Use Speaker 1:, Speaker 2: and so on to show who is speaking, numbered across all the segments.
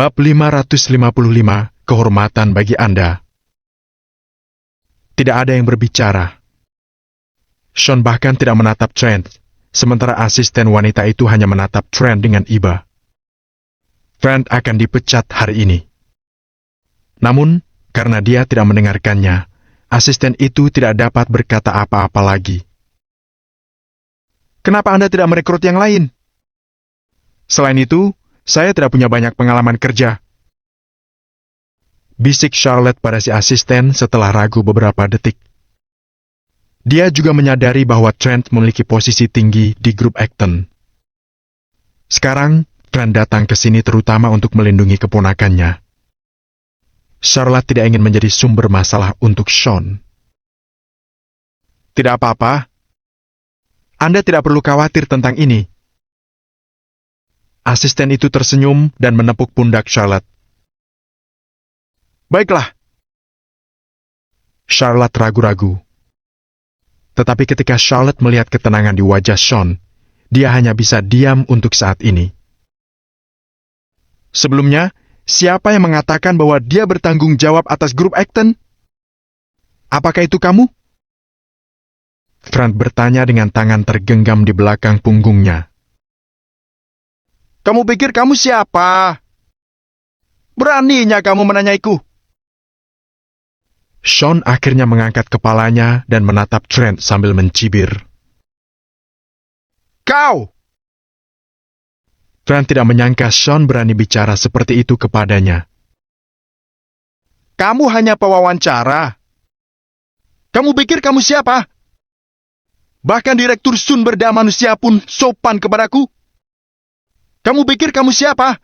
Speaker 1: Bab 555, Kehormatan bagi Anda. Tidak ada yang berbicara. Sean bahkan tidak menatap Trent, sementara asisten wanita itu hanya menatap Trent dengan iba. Trent akan dipecat hari ini. Namun, karena dia tidak mendengarkannya, asisten itu tidak dapat berkata apa-apa lagi. Kenapa Anda tidak merekrut yang lain? Selain itu, saya tidak punya banyak pengalaman kerja. Bisik Charlotte pada si asisten setelah ragu beberapa detik. Dia juga menyadari bahwa Trent memiliki posisi tinggi di grup Acton. Sekarang, Trent datang ke sini terutama untuk melindungi keponakannya. Charlotte tidak ingin menjadi sumber masalah untuk Sean. Tidak apa-apa. Anda tidak perlu khawatir tentang ini. Asisten itu tersenyum dan menepuk pundak Charlotte. Baiklah. Charlotte ragu-ragu. Tetapi ketika Charlotte melihat ketenangan di wajah Sean, dia hanya bisa diam untuk saat ini. Sebelumnya, siapa yang mengatakan bahwa dia bertanggung jawab atas grup Acton? Apakah itu kamu? Trent bertanya dengan tangan tergenggam di belakang punggungnya. Kamu pikir kamu siapa? Beraninya kamu menanyaiku. Sean akhirnya mengangkat kepalanya dan menatap Trent sambil mencibir. Kau! Trent tidak menyangka Sean berani bicara seperti itu kepadanya. Kamu hanya pewawancara. Kamu pikir kamu siapa? Bahkan Direktur Sumber Daya Manusia pun sopan kepadaku. Kamu pikir kamu siapa?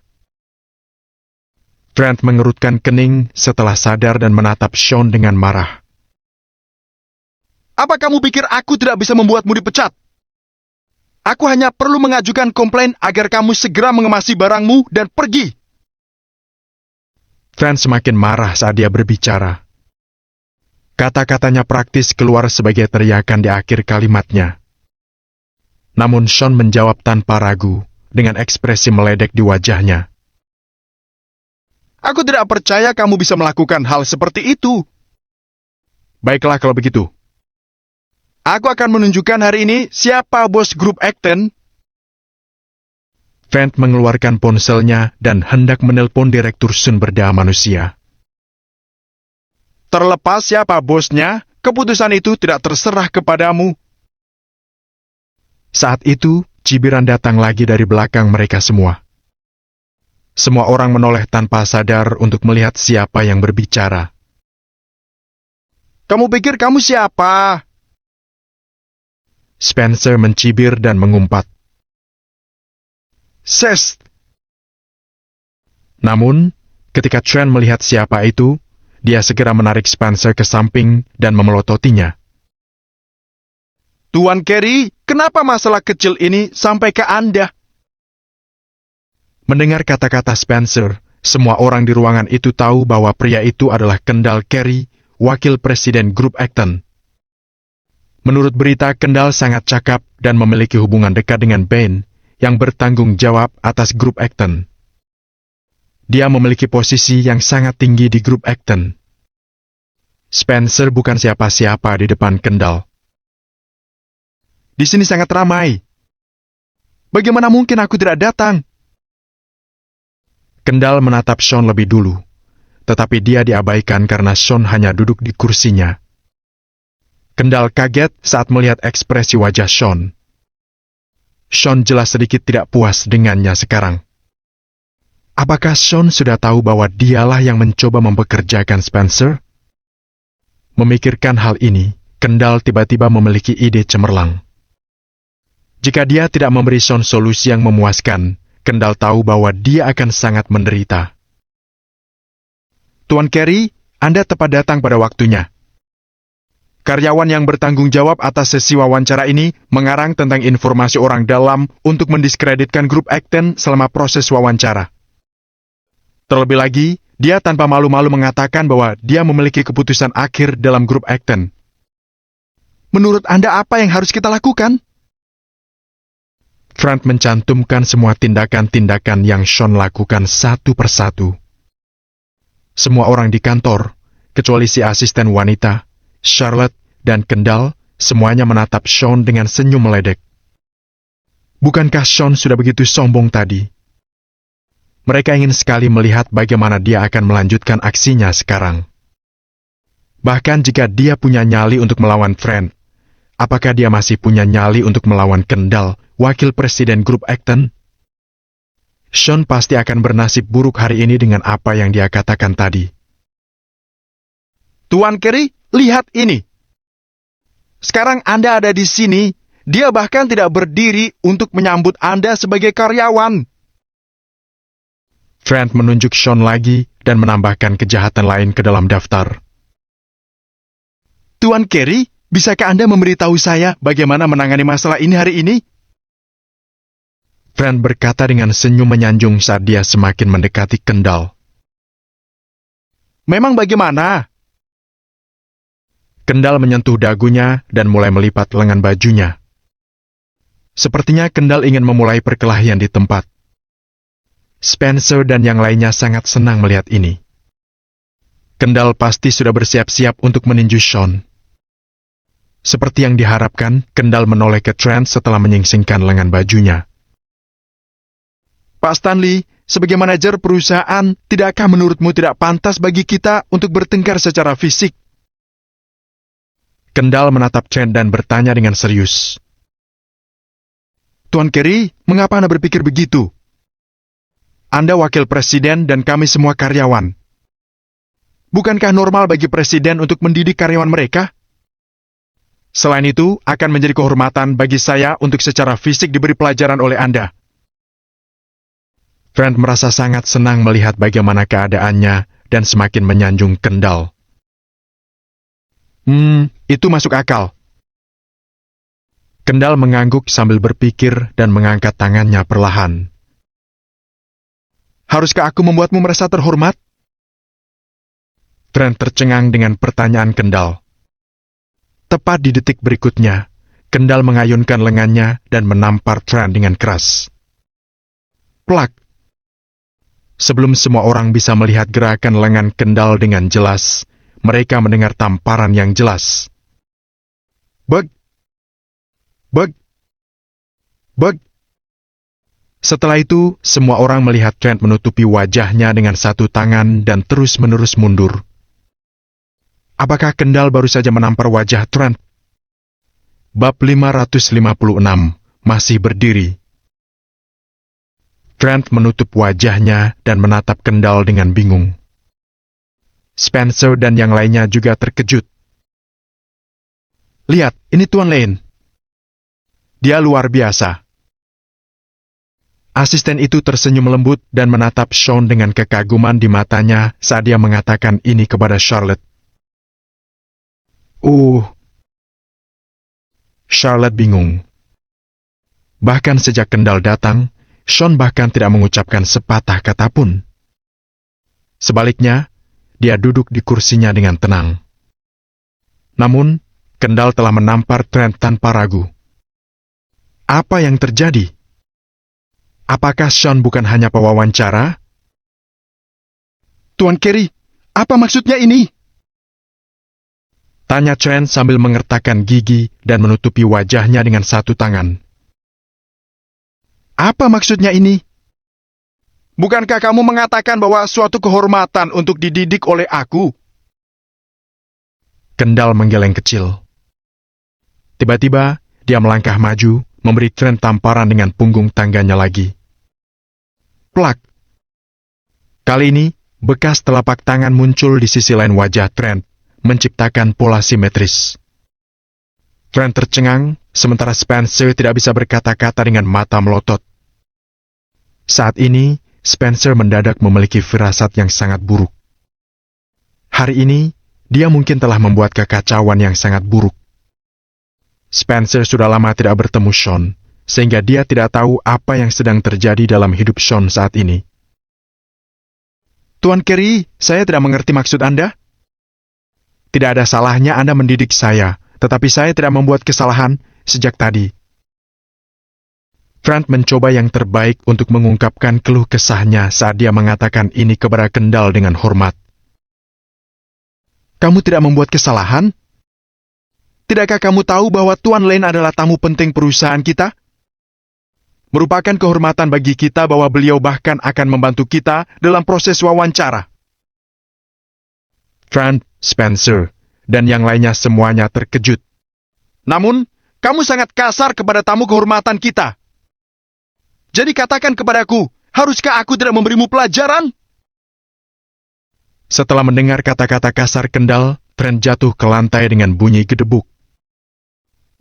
Speaker 1: Trent mengerutkan kening setelah sadar dan menatap Sean dengan marah. Apa kamu pikir aku tidak bisa membuatmu dipecat? Aku hanya perlu mengajukan komplain agar kamu segera mengemasi barangmu dan pergi. Trent semakin marah saat dia berbicara. Kata-katanya praktis keluar sebagai teriakan di akhir kalimatnya. Namun Sean menjawab tanpa ragu, dengan ekspresi meledek di wajahnya. Aku tidak percaya kamu bisa melakukan hal seperti itu. Baiklah kalau begitu. Aku akan menunjukkan hari ini siapa bos grup Acton. Trent mengeluarkan ponselnya dan hendak menelpon Direktur Sumber Daya Manusia. Terlepas siapa bosnya, keputusan itu tidak terserah kepadamu. Saat itu, cibiran datang lagi dari belakang mereka semua. Semua orang menoleh tanpa sadar untuk melihat siapa yang berbicara. Kamu pikir kamu siapa? Spencer mencibir dan mengumpat. Ses! Namun, ketika Trent melihat siapa itu, dia segera menarik Spencer ke samping dan memelototinya. Tuan Carey, kenapa masalah kecil ini sampai ke Anda? Mendengar kata-kata Spencer, semua orang di ruangan itu tahu bahwa pria itu adalah Kendall Carey, wakil presiden grup Acton. Menurut berita, Kendall sangat cakap dan memiliki hubungan dekat dengan Ben, yang bertanggung jawab atas grup Acton. Dia memiliki posisi yang sangat tinggi di grup Acton. Spencer bukan siapa-siapa di depan Kendall. Di sini sangat ramai. Bagaimana mungkin aku tidak datang? Kendall menatap Sean lebih dulu, tetapi dia diabaikan karena Sean hanya duduk di kursinya. Kendall kaget saat melihat ekspresi wajah Sean. Sean jelas sedikit tidak puas dengannya sekarang. Apakah Sean sudah tahu bahwa dialah yang mencoba mempekerjakan Spencer? Memikirkan hal ini, Kendall tiba-tiba memiliki ide cemerlang. Jika dia tidak memberi Sean solusi yang memuaskan, Kendall tahu bahwa dia akan sangat menderita. Tuan Carey, Anda tepat datang pada waktunya. Karyawan yang bertanggung jawab atas sesi wawancara ini mengarang tentang informasi orang dalam untuk mendiskreditkan grup Acton selama proses wawancara. Terlebih lagi, dia tanpa malu-malu mengatakan bahwa dia memiliki keputusan akhir dalam grup Acton. Menurut Anda apa yang harus kita lakukan? Frank mencantumkan semua tindakan-tindakan yang Sean lakukan satu persatu. Semua orang di kantor, kecuali si asisten wanita, Charlotte, dan Kendall, semuanya menatap Sean dengan senyum meledek. Bukankah Sean sudah begitu sombong tadi? Mereka ingin sekali melihat bagaimana dia akan melanjutkan aksinya sekarang. Bahkan jika dia punya nyali untuk melawan Frank, apakah dia masih punya nyali untuk melawan Kendall, wakil presiden grup Acton? Sean pasti akan bernasib buruk hari ini dengan apa yang dia katakan tadi.
Speaker 2: Tuan Carey, lihat ini. Sekarang Anda ada di sini, dia bahkan tidak berdiri untuk menyambut Anda sebagai karyawan.
Speaker 1: Frank menunjuk Sean lagi dan menambahkan kejahatan lain ke dalam daftar.
Speaker 2: Tuan Carey, bisakah Anda memberitahu saya bagaimana menangani masalah ini hari ini?
Speaker 1: Frank berkata dengan senyum menyanjung saat dia semakin mendekati Kendall.
Speaker 2: Memang bagaimana?
Speaker 1: Kendall menyentuh dagunya dan mulai melipat lengan bajunya. Sepertinya Kendall ingin memulai perkelahian di tempat. Spencer dan yang lainnya sangat senang melihat ini. Kendall pasti sudah bersiap-siap untuk meninju Sean. Seperti yang diharapkan, Kendall menoleh ke Trent setelah menyingsingkan lengan bajunya.
Speaker 2: Pak Stanley, sebagai manajer perusahaan, tidakkah menurutmu tidak pantas bagi kita untuk bertengkar secara fisik?
Speaker 1: Kendall menatap Trent dan bertanya dengan serius.
Speaker 2: Tuan Carey, mengapa Anda berpikir begitu? Anda wakil presiden dan kami semua karyawan. Bukankah normal bagi presiden untuk mendidik karyawan mereka? Selain itu, akan menjadi kehormatan bagi saya untuk secara fisik diberi pelajaran oleh Anda.
Speaker 1: Frank merasa sangat senang melihat bagaimana keadaannya dan semakin menyanjung Kendall.
Speaker 2: Itu masuk akal.
Speaker 1: Kendall mengangguk sambil berpikir dan mengangkat tangannya perlahan.
Speaker 2: Haruskah aku membuatmu merasa terhormat?
Speaker 1: Trent tercengang dengan pertanyaan Kendall. Tepat di detik berikutnya, Kendall mengayunkan lengannya dan menampar Trent dengan keras. Plak! Sebelum semua orang bisa melihat gerakan lengan Kendall dengan jelas, mereka mendengar tamparan yang jelas. Beg! Beg! Beg! Setelah itu, semua orang melihat Trent menutupi wajahnya dengan satu tangan dan terus-menerus mundur. Apakah Kendall baru saja menampar wajah Trent? Bab 556, masih berdiri. Trent menutup wajahnya dan menatap Kendall dengan bingung. Spencer dan yang lainnya juga terkejut.
Speaker 2: Lihat, ini Tuan Lane.
Speaker 1: Dia luar biasa. Asisten itu tersenyum lembut dan menatap Sean dengan kekaguman di matanya saat dia mengatakan ini kepada Charlotte. Charlotte bingung. Bahkan sejak Kendall datang, Sean bahkan tidak mengucapkan sepatah kata pun. Sebaliknya, dia duduk di kursinya dengan tenang. Namun, Kendall telah menampar Trent tanpa ragu. Apa yang terjadi? Apakah Sean bukan hanya pewawancara?
Speaker 2: Tuan Carey, apa maksudnya ini?
Speaker 1: Tanya Trent sambil mengertakkan gigi dan menutupi wajahnya dengan satu tangan.
Speaker 2: Apa maksudnya ini? Bukankah kamu mengatakan bahwa suatu kehormatan untuk dididik oleh aku?
Speaker 1: Kendall menggeleng kecil. Tiba-tiba, dia melangkah maju, memberi Trent tamparan dengan punggung tangganya lagi. Plak! Kali ini, bekas telapak tangan muncul di sisi lain wajah Trent, menciptakan pola simetris. Trent tercengang, sementara Spencer tidak bisa berkata-kata dengan mata melotot. Saat ini, Spencer mendadak memiliki firasat yang sangat buruk. Hari ini, dia mungkin telah membuat kekacauan yang sangat buruk. Spencer sudah lama tidak bertemu Sean, sehingga dia tidak tahu apa yang sedang terjadi dalam hidup Sean saat ini.
Speaker 2: Tuan Carey, saya tidak mengerti maksud Anda.
Speaker 1: Tidak ada salahnya Anda mendidik saya, tetapi saya tidak membuat kesalahan sejak tadi. Trent mencoba yang terbaik untuk mengungkapkan keluh kesahnya saat dia mengatakan ini kepada Kendall dengan hormat.
Speaker 2: Kamu tidak membuat kesalahan? Tidakkah kamu tahu bahwa Tuan Lane adalah tamu penting perusahaan kita? Merupakan kehormatan bagi kita bahwa beliau bahkan akan membantu kita dalam proses wawancara.
Speaker 1: Trent, Spencer, dan yang lainnya semuanya terkejut.
Speaker 2: Namun, kamu sangat kasar kepada tamu kehormatan kita. Jadi katakan kepadaku, haruskah aku tidak memberimu pelajaran?
Speaker 1: Setelah mendengar kata-kata kasar Kendall, Trent jatuh ke lantai dengan bunyi gedebuk.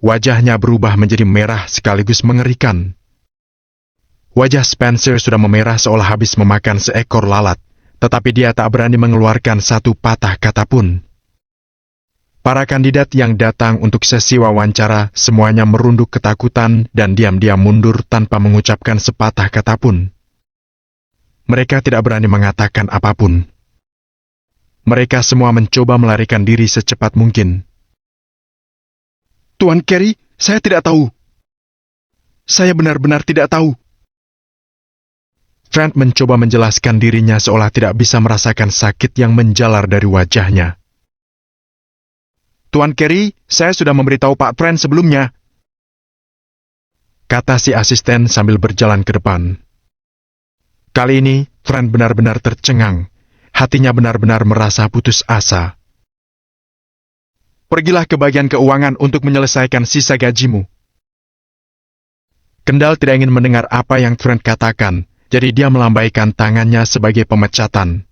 Speaker 1: Wajahnya berubah menjadi merah sekaligus mengerikan. Wajah Spencer sudah memerah seolah habis memakan seekor lalat, tetapi dia tak berani mengeluarkan satu patah kata pun. Para kandidat yang datang untuk sesi wawancara semuanya merunduk ketakutan dan diam-diam mundur tanpa mengucapkan sepatah kata pun. Mereka tidak berani mengatakan apapun. Mereka semua mencoba melarikan diri secepat mungkin.
Speaker 2: Tuan Carey, saya tidak tahu. Saya benar-benar tidak tahu.
Speaker 1: Trent mencoba menjelaskan dirinya seolah tidak bisa merasakan sakit yang menjalar dari wajahnya.
Speaker 2: Tuan Carey, saya sudah memberitahu Pak Trent sebelumnya,
Speaker 1: kata si asisten sambil berjalan ke depan. Kali ini, Trent benar-benar tercengang. Hatinya benar-benar merasa putus asa.
Speaker 2: Pergilah ke bagian keuangan untuk menyelesaikan sisa gajimu.
Speaker 1: Kendall tidak ingin mendengar apa yang Trent katakan, jadi dia melambaikan tangannya sebagai pemecatan.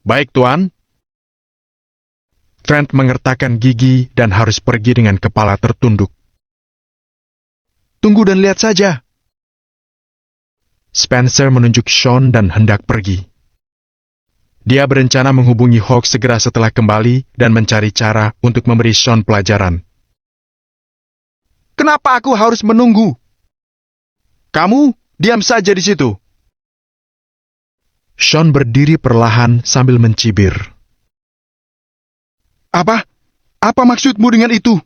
Speaker 2: Baik, Tuan.
Speaker 1: Trent mengertakkan gigi dan harus pergi dengan kepala tertunduk.
Speaker 2: Tunggu dan lihat saja.
Speaker 1: Spencer menunjuk Sean dan hendak pergi. Dia berencana menghubungi Hawk segera setelah kembali dan mencari cara untuk memberi Sean pelajaran.
Speaker 2: Kenapa aku harus menunggu? Kamu diam saja di situ.
Speaker 1: Sean berdiri perlahan sambil mencibir.
Speaker 2: Apa? Apa maksudmu dengan itu?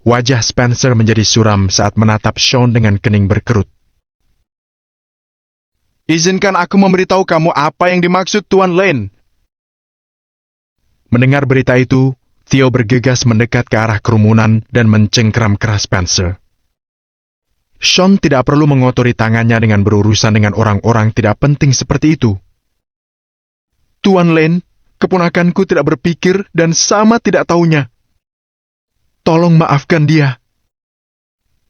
Speaker 1: Wajah Spencer menjadi suram saat menatap Sean dengan kening berkerut.
Speaker 2: Izinkan aku memberitahu kamu apa yang dimaksud Tuan Lane.
Speaker 1: Mendengar berita itu, Theo bergegas mendekat ke arah kerumunan dan mencengkeram keras Spencer. Sean tidak perlu mengotori tangannya dengan berurusan dengan orang-orang tidak penting seperti itu.
Speaker 2: Tuan Lane, keponakanku tidak berpikir dan sama tidak taunya. Tolong maafkan dia.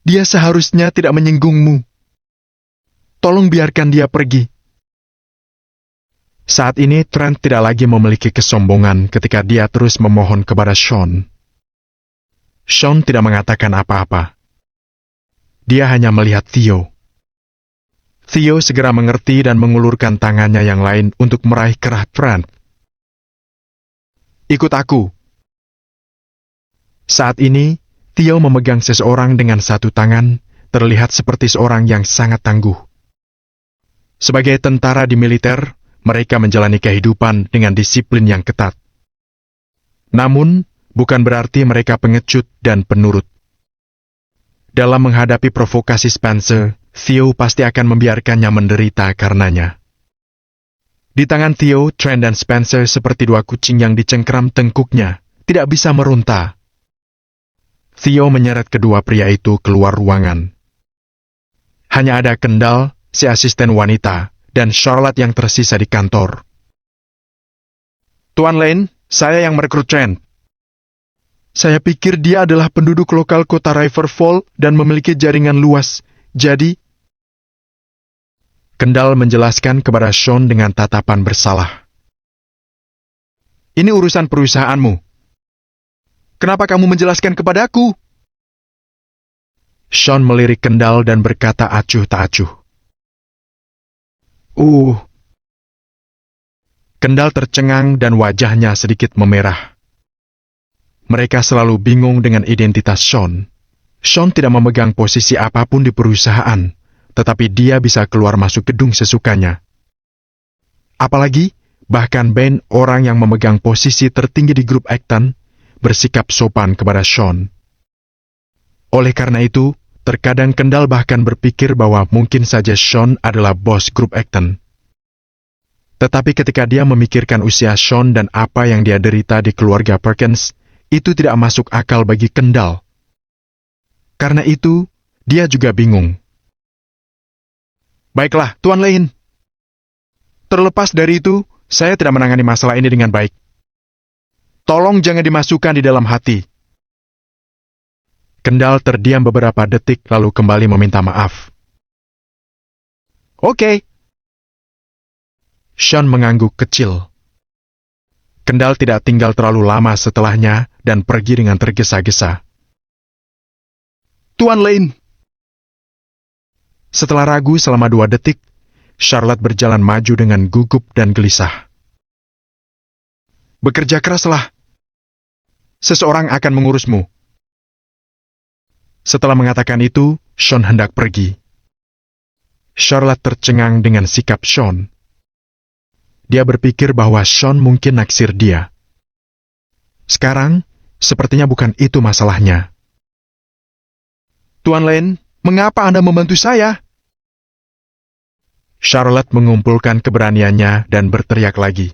Speaker 2: Dia seharusnya tidak menyinggungmu. Tolong biarkan dia pergi.
Speaker 1: Saat ini Trent tidak lagi memiliki kesombongan ketika dia terus memohon kepada Sean. Sean tidak mengatakan apa-apa. Dia hanya melihat Theo. Theo segera mengerti dan mengulurkan tangannya yang lain untuk meraih kerah Trent.
Speaker 2: Ikut aku.
Speaker 1: Saat ini, Theo memegang seseorang dengan satu tangan, terlihat seperti seorang yang sangat tangguh. Sebagai tentara di militer, mereka menjalani kehidupan dengan disiplin yang ketat. Namun, bukan berarti mereka pengecut dan penurut. Dalam menghadapi provokasi Spencer, Theo pasti akan membiarkannya menderita karenanya. Di tangan Theo, Trent dan Spencer seperti dua kucing yang dicengkeram tengkuknya, tidak bisa meronta. Theo menyeret kedua pria itu keluar ruangan. Hanya ada Kendall, si asisten wanita, dan Charlotte yang tersisa di kantor.
Speaker 2: Tuan Lane, saya yang merekrut Trent. Saya pikir dia adalah penduduk lokal kota Riverfall dan memiliki jaringan luas, jadi...
Speaker 1: Kendall menjelaskan kepada Sean dengan tatapan bersalah.
Speaker 2: Ini urusan perusahaanmu. Kenapa kamu menjelaskan kepadaku?
Speaker 1: Sean melirik Kendall dan berkata acuh tak acuh. Kendall tercengang dan wajahnya sedikit memerah. Mereka selalu bingung dengan identitas Sean. Sean tidak memegang posisi apapun di perusahaan, tetapi dia bisa keluar masuk gedung sesukanya. Apalagi, bahkan Ben, orang yang memegang posisi tertinggi di grup Acton, bersikap sopan kepada Sean. Oleh karena itu, terkadang Kendall bahkan berpikir bahwa mungkin saja Sean adalah bos grup Acton. Tetapi ketika dia memikirkan usia Sean dan apa yang dia derita di keluarga Perkins, itu tidak masuk akal bagi Kendall. Karena itu, dia juga bingung. Baiklah, Tuan Lane. Terlepas dari itu, saya tidak menangani masalah ini dengan baik. Tolong jangan dimasukkan di dalam hati. Kendall terdiam beberapa detik lalu kembali meminta maaf. Oke. Sean mengangguk kecil. Kendall tidak tinggal terlalu lama setelahnya dan pergi dengan tergesa-gesa. Tuan Lane. Setelah ragu selama 2 detik, Charlotte berjalan maju dengan gugup dan gelisah. Bekerja keraslah. Seseorang akan mengurusmu. Setelah mengatakan itu, Sean hendak pergi. Charlotte tercengang dengan sikap Sean. Dia berpikir bahwa Sean mungkin naksir dia. Sekarang, sepertinya bukan itu masalahnya. Tuan Lane, mengapa Anda membantu saya? Charlotte mengumpulkan keberaniannya dan berteriak lagi.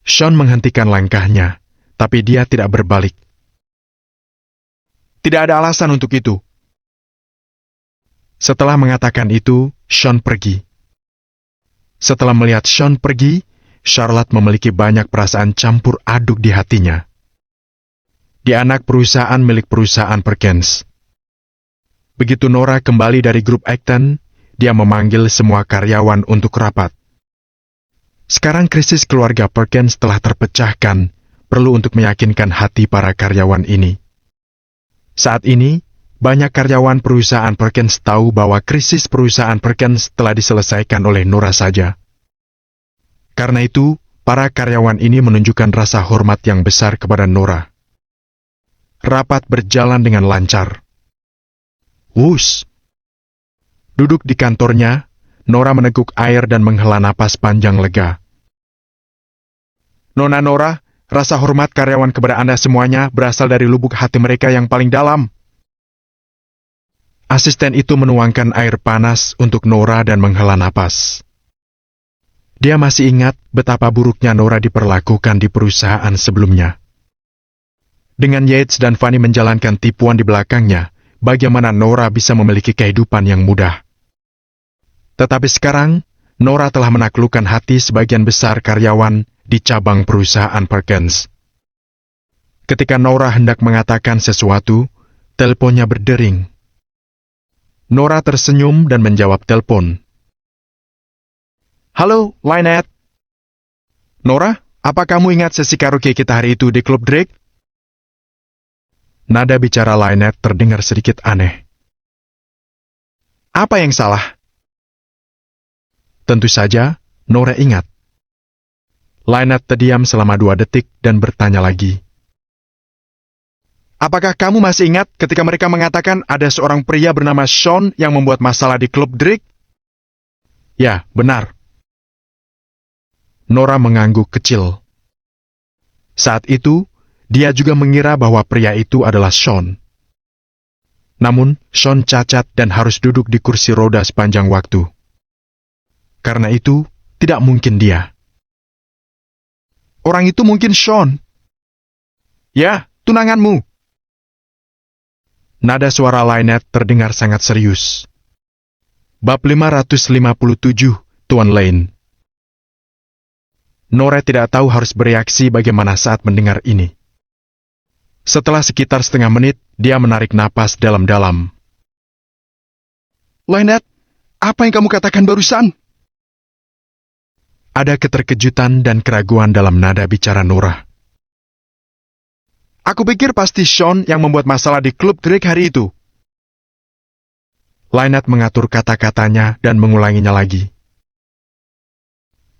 Speaker 1: Sean menghentikan langkahnya, tapi dia tidak berbalik. Tidak ada alasan untuk itu. Setelah mengatakan itu, Sean pergi. Setelah melihat Sean pergi, Charlotte memiliki banyak perasaan campur aduk di hatinya. Dia anak perusahaan milik perusahaan Perkins. Begitu Nora kembali dari grup Acton, dia memanggil semua karyawan untuk rapat. Sekarang krisis keluarga Perkins telah terpecahkan, perlu untuk meyakinkan hati para karyawan ini. Saat ini, banyak karyawan perusahaan Perkins tahu bahwa krisis perusahaan Perkins telah diselesaikan oleh Nora saja. Karena itu, para karyawan ini menunjukkan rasa hormat yang besar kepada Nora. Rapat berjalan dengan lancar. Wush! Duduk di kantornya, Nora meneguk air dan menghela napas panjang lega. Nona Nora, rasa hormat karyawan kepada Anda semuanya berasal dari lubuk hati mereka yang paling dalam. Asisten itu menuangkan air panas untuk Nora dan menghela napas. Dia masih ingat betapa buruknya Nora diperlakukan di perusahaan sebelumnya. Dengan Yates dan Fanny menjalankan tipuan di belakangnya, bagaimana Nora bisa memiliki kehidupan yang mudah. Tetapi sekarang, Nora telah menaklukkan hati sebagian besar karyawan di cabang perusahaan Perkins. Ketika Nora hendak mengatakan sesuatu, teleponnya berdering. Nora tersenyum dan menjawab telepon. Halo, Lynette. Nora, apa kamu ingat sesi karaoke kita hari itu di Klub Drake? Nada bicara Lynette terdengar sedikit aneh. Apa yang salah? Tentu saja, Nora ingat. Lynette terdiam selama 2 detik dan bertanya lagi. Apakah kamu masih ingat ketika mereka mengatakan ada seorang pria bernama Sean yang membuat masalah di Klub Drake? Ya, benar. Nora mengangguk kecil. Saat itu, dia juga mengira bahwa pria itu adalah Sean. Namun, Sean cacat dan harus duduk di kursi roda sepanjang waktu. Karena itu, tidak mungkin dia. Orang itu mungkin Sean. Ya, tunanganmu. Nada suara Lynette terdengar sangat serius. Bab 557, Tuan Lane. Nora tidak tahu harus bereaksi bagaimana saat mendengar ini. Setelah sekitar setengah menit, dia menarik napas dalam-dalam. Lynette, apa yang kamu katakan barusan? Ada keterkejutan dan keraguan dalam nada bicara Nora. Aku pikir pasti Sean yang membuat masalah di Klub Drake hari itu. Lynette mengatur kata-katanya dan mengulanginya lagi.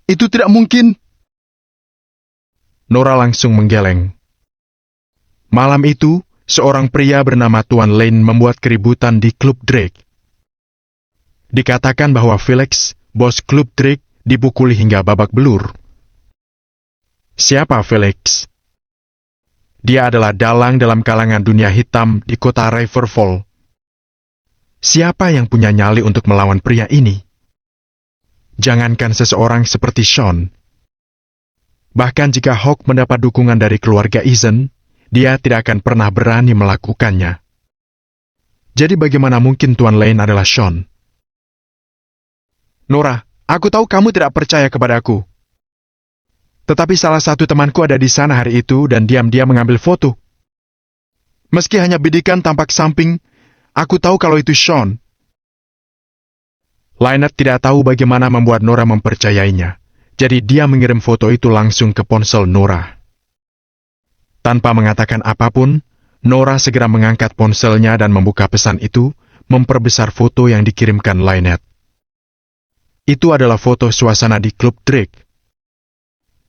Speaker 1: Itu tidak mungkin. Nora langsung menggeleng. Malam itu, seorang pria bernama Tuan Lane membuat keributan di Klub Drake. Dikatakan bahwa Felix, bos Klub Drake, dipukuli hingga babak belur. Siapa Felix? Dia adalah dalang dalam kalangan dunia hitam di kota Riverfall. Siapa yang punya nyali untuk melawan pria ini? Jangankan seseorang seperti Sean. Bahkan jika Hawk mendapat dukungan dari keluarga Ethan, dia tidak akan pernah berani melakukannya. Jadi bagaimana mungkin Tuan Lane adalah Sean?
Speaker 2: Nora, aku tahu kamu tidak percaya kepadaku. Tetapi salah satu temanku ada di sana hari itu dan diam-diam mengambil foto. Meski hanya bidikan tampak samping, aku tahu kalau itu Sean.
Speaker 1: Lynette tidak tahu bagaimana membuat Nora mempercayainya, jadi dia mengirim foto itu langsung ke ponsel Nora. Tanpa mengatakan apapun, Nora segera mengangkat ponselnya dan membuka pesan itu, memperbesar foto yang dikirimkan Lynette. Itu adalah foto suasana di klub Drake.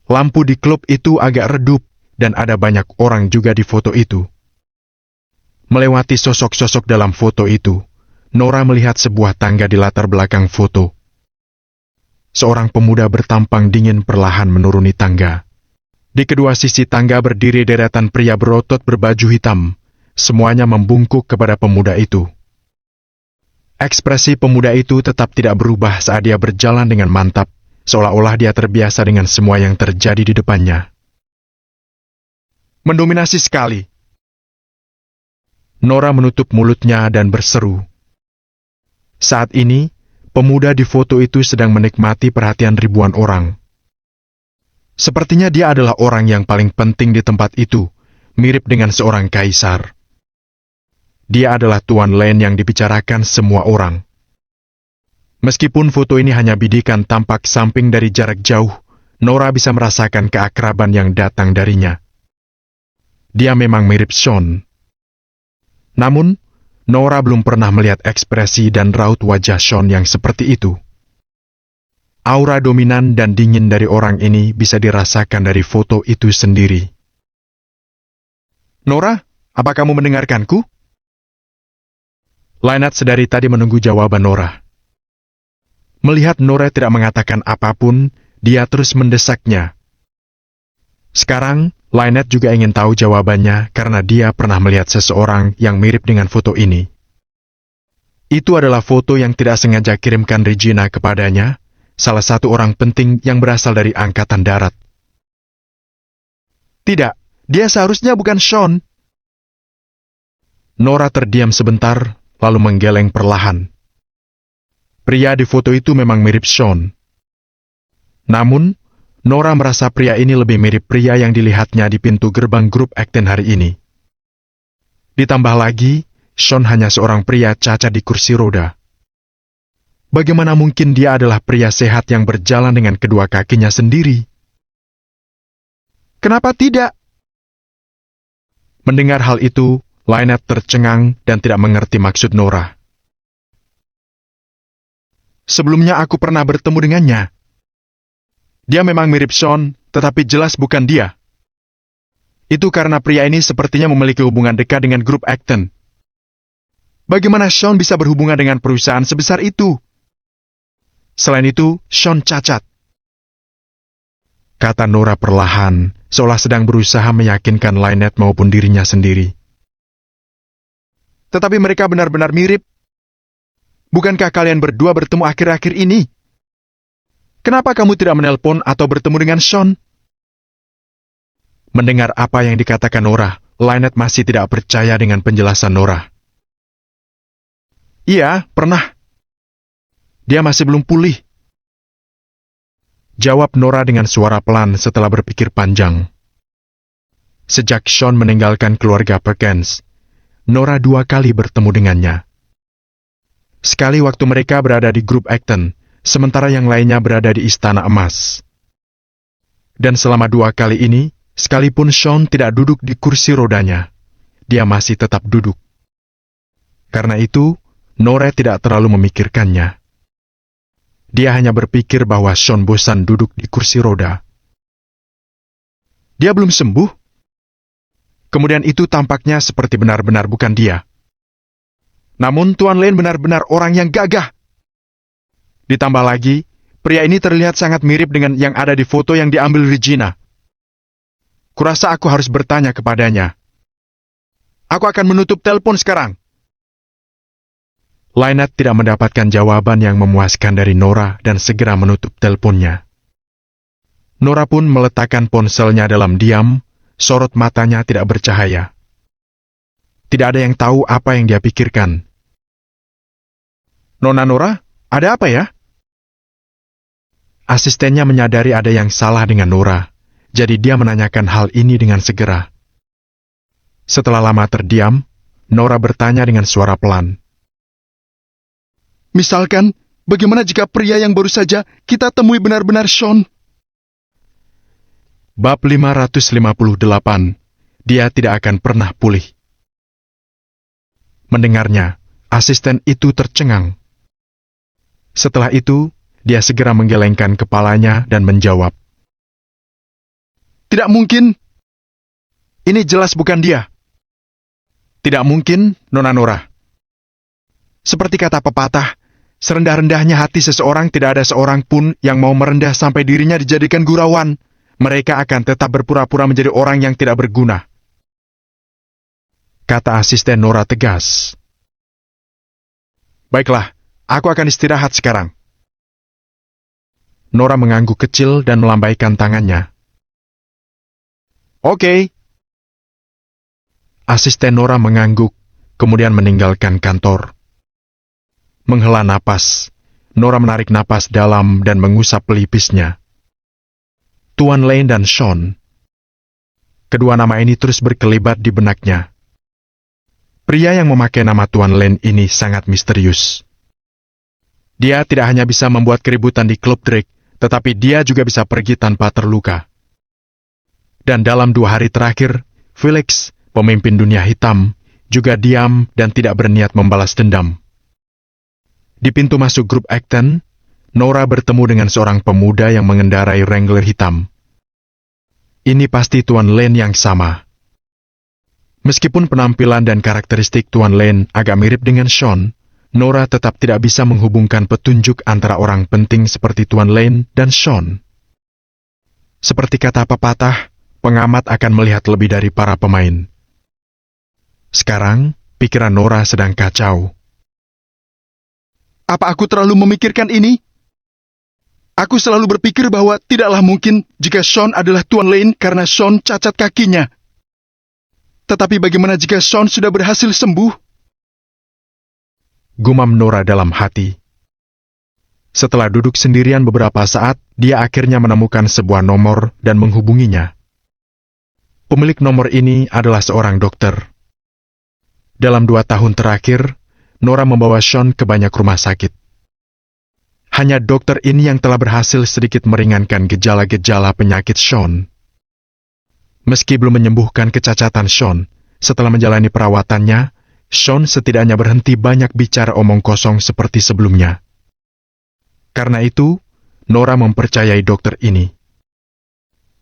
Speaker 1: Lampu di klub itu agak redup, dan ada banyak orang juga di foto itu. Melewati sosok-sosok dalam foto itu, Nora melihat sebuah tangga di latar belakang foto. Seorang pemuda bertampang dingin perlahan menuruni tangga. Di kedua sisi tangga berdiri deretan pria berotot berbaju hitam, semuanya membungkuk kepada pemuda itu. Ekspresi pemuda itu tetap tidak berubah saat dia berjalan dengan mantap, seolah-olah dia terbiasa dengan semua yang terjadi di depannya.
Speaker 2: Mendominasi sekali.
Speaker 1: Nora menutup mulutnya dan berseru. Saat ini, pemuda di foto itu sedang menikmati perhatian ribuan orang. Sepertinya dia adalah orang yang paling penting di tempat itu, mirip dengan seorang kaisar. Dia adalah Tuan Lane yang dibicarakan semua orang. Meskipun foto ini hanya bidikan tampak samping dari jarak jauh, Nora bisa merasakan keakraban yang datang darinya. Dia memang mirip Sean. Namun, Nora belum pernah melihat ekspresi dan raut wajah Sean yang seperti itu. Aura dominan dan dingin dari orang ini bisa dirasakan dari foto itu sendiri.
Speaker 2: Nora, apa kamu mendengarkanku?
Speaker 1: Lynette sedari tadi menunggu jawaban Nora. Melihat Nora tidak mengatakan apapun, dia terus mendesaknya. Sekarang, Lynette juga ingin tahu jawabannya karena dia pernah melihat seseorang yang mirip dengan foto ini. Itu adalah foto yang tidak sengaja kirimkan Regina kepadanya, salah satu orang penting yang berasal dari Angkatan Darat.
Speaker 2: Tidak, dia seharusnya bukan Sean.
Speaker 1: Nora terdiam sebentar, lalu menggeleng perlahan. Pria di foto itu memang mirip Sean. Namun, Nora merasa pria ini lebih mirip pria yang dilihatnya di pintu gerbang grup Acton hari ini. Ditambah lagi, Sean hanya seorang pria cacat di kursi roda. Bagaimana mungkin dia adalah pria sehat yang berjalan dengan kedua kakinya sendiri?
Speaker 2: Kenapa tidak?
Speaker 1: Mendengar hal itu, Lynette tercengang dan tidak mengerti maksud Nora.
Speaker 2: Sebelumnya aku pernah bertemu dengannya. Dia memang mirip Sean, tetapi jelas bukan dia. Itu karena pria ini sepertinya memiliki hubungan dekat dengan grup Acton. Bagaimana Sean bisa berhubungan dengan perusahaan sebesar itu? Selain itu, Sean cacat.
Speaker 1: Kata Nora perlahan, seolah sedang berusaha meyakinkan Lynette maupun dirinya sendiri.
Speaker 2: Tetapi mereka benar-benar mirip. Bukankah kalian berdua bertemu akhir-akhir ini? Kenapa kamu tidak menelpon atau bertemu dengan Sean?
Speaker 1: Mendengar apa yang dikatakan Nora, Lynette masih tidak percaya dengan penjelasan Nora.
Speaker 2: Iya, pernah. Dia masih belum pulih.
Speaker 1: Jawab Nora dengan suara pelan setelah berpikir panjang. Sejak Sean meninggalkan keluarga Perkins, Nora 2 kali bertemu dengannya. Sekali waktu mereka berada di grup Acton, sementara yang lainnya berada di Istana Emas. Dan selama 2 kali ini, sekalipun Sean tidak duduk di kursi rodanya, dia masih tetap duduk. Karena itu, Nora tidak terlalu memikirkannya. Dia hanya berpikir bahwa Sean bosan duduk di kursi roda.
Speaker 2: Dia belum sembuh?
Speaker 1: Kemudian itu tampaknya seperti benar-benar bukan dia.
Speaker 2: Namun Tuan Lane benar-benar orang yang gagah. Ditambah lagi, pria ini terlihat sangat mirip dengan yang ada di foto yang diambil Regina. Kurasa aku harus bertanya kepadanya. Aku akan menutup telepon sekarang.
Speaker 1: Lynette tidak mendapatkan jawaban yang memuaskan dari Nora dan segera menutup teleponnya. Nora pun meletakkan ponselnya dalam diam, sorot matanya tidak bercahaya. Tidak ada yang tahu apa yang dia pikirkan.
Speaker 2: Nona Nora, ada apa ya?
Speaker 1: Asistennya menyadari ada yang salah dengan Nora, jadi dia menanyakan hal ini dengan segera. Setelah lama terdiam, Nora bertanya dengan suara pelan.
Speaker 2: Misalkan, bagaimana jika pria yang baru saja kita temui benar-benar Sean?
Speaker 1: Bab 558. Dia tidak akan pernah pulih. Mendengarnya, asisten itu tercengang. Setelah itu, dia segera menggelengkan kepalanya dan menjawab.
Speaker 2: Tidak mungkin. Ini jelas bukan dia.
Speaker 1: Tidak mungkin, Nona Nora. Seperti kata pepatah, serendah-rendahnya hati seseorang tidak ada seorang pun yang mau merendah sampai dirinya dijadikan gurauan. Mereka akan tetap berpura-pura menjadi orang yang tidak berguna. Kata asisten Nora tegas. Baiklah, aku akan istirahat sekarang. Nora mengangguk kecil dan melambaikan tangannya.
Speaker 2: Oke.
Speaker 1: Asisten Nora mengangguk, kemudian meninggalkan kantor. Menghela napas, Nora menarik napas dalam dan mengusap pelipisnya. Tuan Lane dan Sean. Kedua nama ini terus berkelibat di benaknya. Pria yang memakai nama Tuan Lane ini sangat misterius. Dia tidak hanya bisa membuat keributan di klub Drake, tetapi dia juga bisa pergi tanpa terluka. Dan dalam 2 hari terakhir, Felix, pemimpin dunia hitam, juga diam dan tidak berniat membalas dendam. Di pintu masuk grup Acton, Nora bertemu dengan seorang pemuda yang mengendarai Wrangler hitam. Ini pasti Tuan Lane yang sama. Meskipun penampilan dan karakteristik Tuan Lane agak mirip dengan Sean, Nora tetap tidak bisa menghubungkan petunjuk antara orang penting seperti Tuan Lane dan Sean. Seperti kata pepatah, pengamat akan melihat lebih dari para pemain. Sekarang, pikiran Nora sedang kacau.
Speaker 2: Apa aku terlalu memikirkan ini? Aku selalu berpikir bahwa tidaklah mungkin jika Sean adalah Tuan Lane karena Sean cacat kakinya. Tetapi bagaimana jika Sean sudah berhasil sembuh?
Speaker 1: Gumam Nora dalam hati. Setelah duduk sendirian beberapa saat, dia akhirnya menemukan sebuah nomor dan menghubunginya. Pemilik nomor ini adalah seorang dokter. Dalam 2 tahun terakhir, Nora membawa Sean ke banyak rumah sakit. Hanya dokter ini yang telah berhasil sedikit meringankan gejala-gejala penyakit Sean. Meski belum menyembuhkan kecacatan Sean, setelah menjalani perawatannya, Sean setidaknya berhenti banyak bicara omong kosong seperti sebelumnya. Karena itu, Nora mempercayai dokter ini.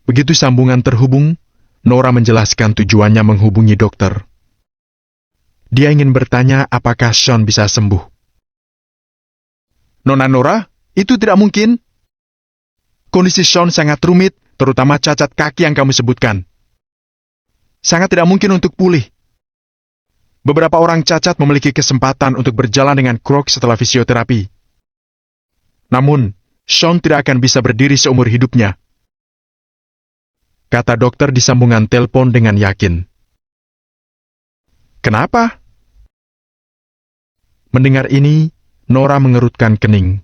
Speaker 1: Begitu sambungan terhubung, Nora menjelaskan tujuannya menghubungi dokter. Dia ingin bertanya apakah Sean bisa sembuh.
Speaker 2: Nona Nora, itu tidak mungkin.
Speaker 1: Kondisi Sean sangat rumit, terutama cacat kaki yang kamu sebutkan. Sangat tidak mungkin untuk pulih. Beberapa orang cacat memiliki kesempatan untuk berjalan dengan krok setelah fisioterapi. Namun, Sean tidak akan bisa berdiri seumur hidupnya. Kata dokter di sambungan telepon dengan yakin. Kenapa? Mendengar ini, Nora mengerutkan kening.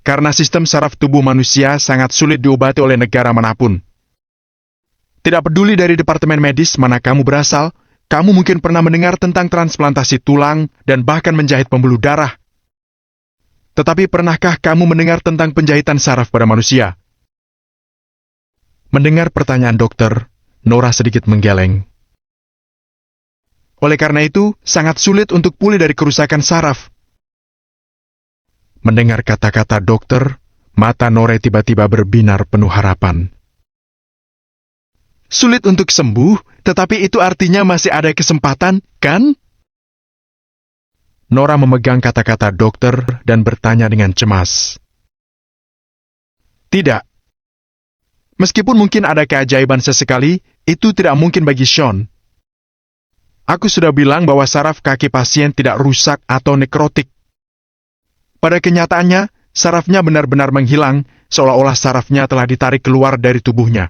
Speaker 1: Karena sistem saraf tubuh manusia sangat sulit diobati oleh negara manapun. Tidak peduli dari departemen medis mana kamu berasal, kamu mungkin pernah mendengar tentang transplantasi tulang dan bahkan menjahit pembuluh darah. Tetapi pernahkah kamu mendengar tentang penjahitan saraf pada manusia? Mendengar pertanyaan dokter, Nora sedikit menggeleng. Oleh karena itu, sangat sulit untuk pulih dari kerusakan saraf. Mendengar kata-kata dokter, mata Nora tiba-tiba berbinar penuh harapan. Sulit untuk sembuh, tetapi itu artinya masih ada kesempatan, kan? Nora memegang kata-kata dokter dan bertanya dengan cemas. Tidak.
Speaker 2: Meskipun mungkin ada keajaiban sesekali, itu tidak mungkin bagi Sean. Aku sudah bilang bahwa saraf kaki pasien tidak rusak atau nekrotik. Pada kenyataannya, sarafnya benar-benar menghilang, seolah-olah sarafnya telah ditarik keluar dari tubuhnya.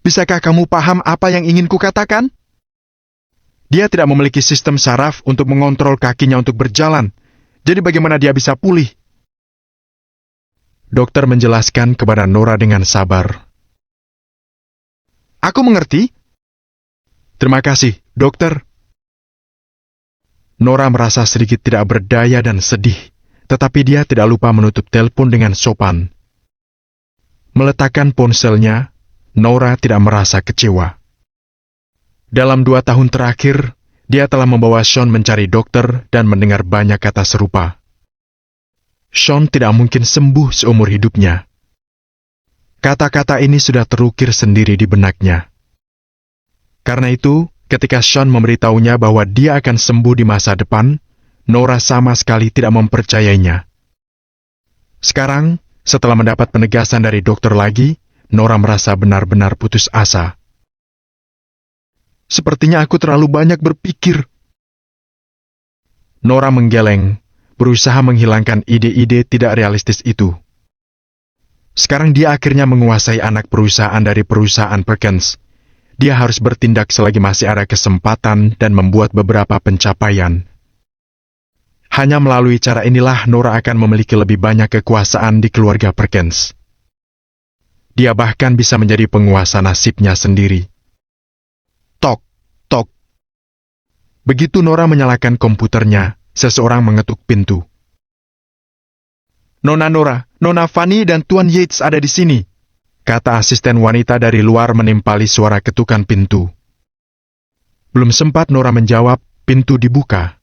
Speaker 2: Bisakah kamu paham apa yang ingin kukatakan? Dia tidak memiliki sistem saraf untuk mengontrol kakinya untuk berjalan. Jadi bagaimana dia bisa pulih?
Speaker 1: Dokter menjelaskan kepada Nora dengan sabar.
Speaker 2: Aku mengerti.
Speaker 1: Terima kasih, dokter. Nora merasa sedikit tidak berdaya dan sedih, tetapi dia tidak lupa menutup telepon dengan sopan. Meletakkan ponselnya, Nora tidak merasa kecewa. Dalam 2 tahun terakhir, dia telah membawa Sean mencari dokter dan mendengar banyak kata serupa. Sean tidak mungkin sembuh seumur hidupnya. Kata-kata ini sudah terukir sendiri di benaknya. Karena itu, ketika Sean memberitahunya bahwa dia akan sembuh di masa depan, Nora sama sekali tidak mempercayainya. Sekarang, setelah mendapat penegasan dari dokter lagi, Nora merasa benar-benar putus asa.
Speaker 2: Sepertinya aku terlalu banyak berpikir.
Speaker 1: Nora menggeleng, berusaha menghilangkan ide-ide tidak realistis itu. Sekarang dia akhirnya menguasai anak perusahaan dari perusahaan Perkins. Dia harus bertindak selagi masih ada kesempatan dan membuat beberapa pencapaian. Hanya melalui cara inilah Nora akan memiliki lebih banyak kekuasaan di keluarga Perkins. Dia bahkan bisa menjadi penguasa nasibnya sendiri. Tok, tok. Begitu Nora menyalakan komputernya, seseorang mengetuk pintu.
Speaker 2: Nona Nora, Nona Fanny dan Tuan Yates ada di sini,
Speaker 1: kata asisten wanita dari luar menimpali suara ketukan pintu. Belum sempat Nora menjawab, pintu dibuka.